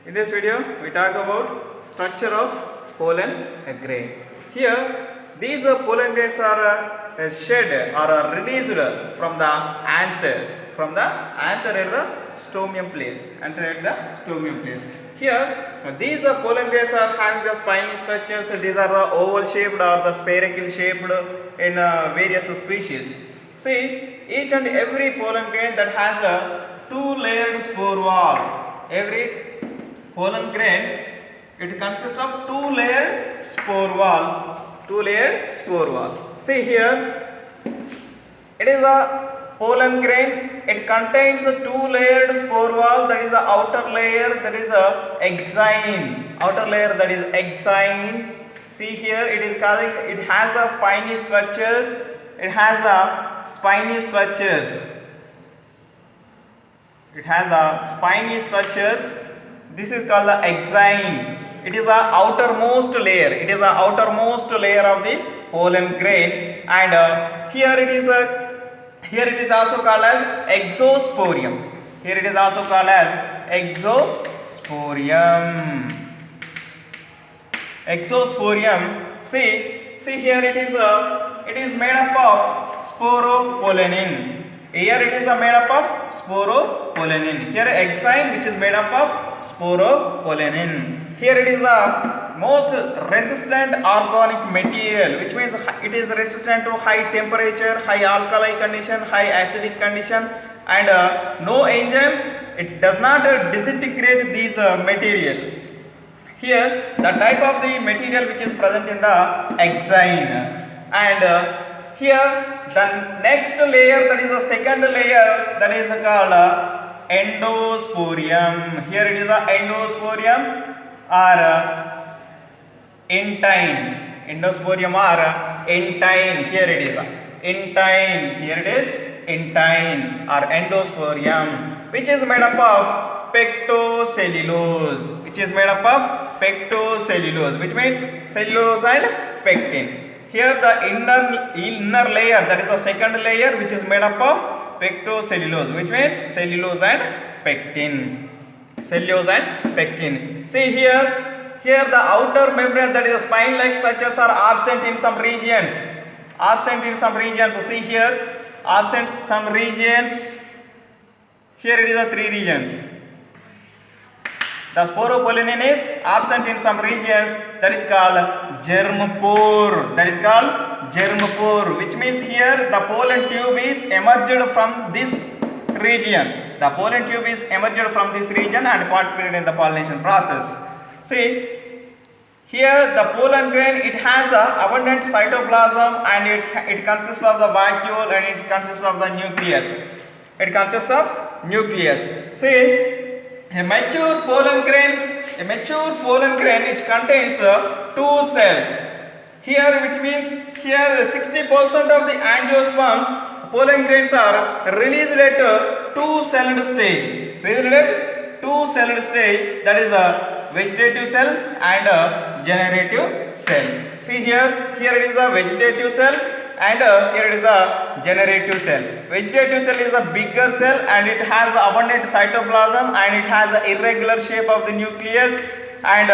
In this video, we talk about structure of pollen grain. Here, these pollen grains are shed or are released from the anther, at the stomium place, Here, these pollen grains are having the spiny structures. These are the oval shaped or the spherical shaped in various species. See, each and every pollen grain that has a two-layered spore wall. Every pollen grain, it consists of two-layered spore wall. See here, it is a pollen grain. It contains a two-layered spore wall. That is the outer layer. That is a exine. See here, it has the spiny structures. This is called the exine. It is the outermost layer. Of the pollen grain, and here it is also called as exosporium. Exosporium. See here it is made up of sporopollenin. Here it is made up of sporopollenin. Here exine, which is made up of sporopollenin. Here it is the most resistant organic material, which means it is resistant to high temperature, high alkali condition, high acidic condition, and no enzyme. It does not disintegrate these material. Here the type of the material which is present in the exine, and here the next layer, that is the second layer, that is called endosporium. Here it is the endosporium or intine. Here it is intine or endosporium, which is made up of pectocellulose. Which means cellulose and pectin. Here the inner layer, that is the second layer, which is made up of pectocellulose, which means cellulose and pectin. See here the outer membrane, that is the spine-like structures, are absent in some regions. See here, absent some regions. Here it is the three regions. The sporopollenin is absent in some regions. That is called germ pore. Which means here the pollen tube is emerged from this region. And participated in the pollination process. See here the pollen grain, it has a abundant cytoplasm, and it consists of the vacuole, and it consists of the nucleus. See, a mature pollen grain, it contains two cells. Here, which means here 60% of the angiosperms, pollen grains, are released at two-celled stage. That is the vegetative cell and generative cell. See here it is the vegetative cell, and here it is the generative cell. Vegetative cell is the bigger cell, and it has the abundant cytoplasm, and it has the irregular shape of the nucleus. And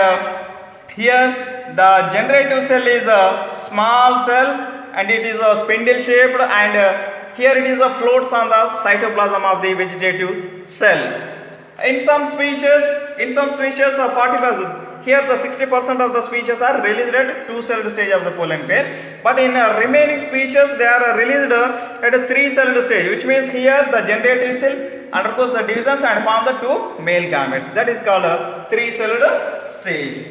here the generative cell is a small cell, and it is a spindle shaped, and here it is a floats on the cytoplasm of the vegetative cell. In some species of 40%, here the 60% of the species are released at two-celled stage of the pollen grain, but in remaining species they are released at a three-celled stage, which means here the generative cell undergoes the divisions and form the two male gametes. That is called a three-celled stage.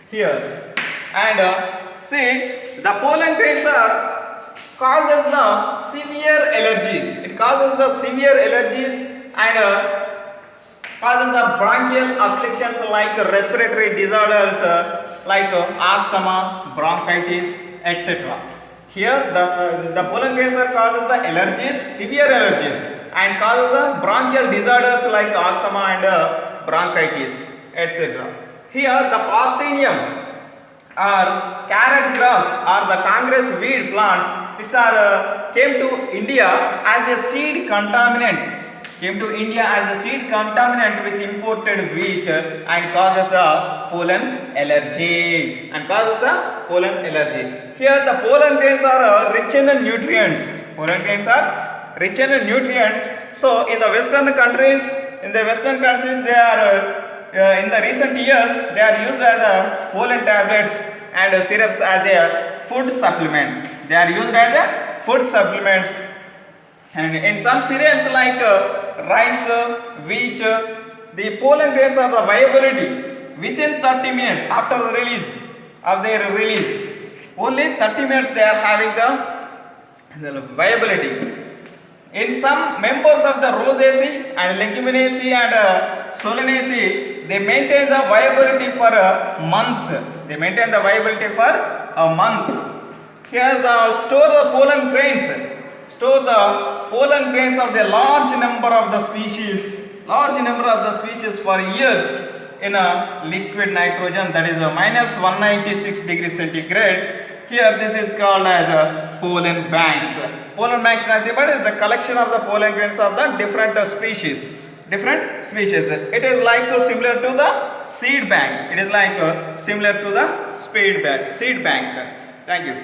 Here, and see, the pollen grains causes the severe allergies. It causes the severe allergies and causes the bronchial afflictions like respiratory disorders like asthma, bronchitis, etc. Here the pollen grains causes the allergies, severe allergies, and causes the bronchial disorders like asthma and bronchitis, etc. Here the parthenium or carrot grass or the Congress weed plant, came to India as a seed contaminant came to India as a seed contaminant with imported wheat and causes a pollen allergy. Here the pollen grains are rich in nutrients. Pollen grains are rich in nutrients. So in the Western countries, they are in the recent years they are used as pollen tablets and syrups as a food supplements. They are used as a food supplements. And in some cereals like rice, wheat, the pollen grains are the viability within 30 minutes after the release of their release. Only 30 minutes they are having the viability. In some members of the Rosaceae and Leguminosae and Solanaceae, they maintain the viability for months. Here store the pollen grains. Store the pollen grains of the large number of the species for years in a liquid nitrogen, that is a minus 196 degrees centigrade. Here this is called as a pollen banks. Pollen banks nothing but is a collection of the pollen grains of the different species. It is like similar to the seed bank. Seed bank. Thank you.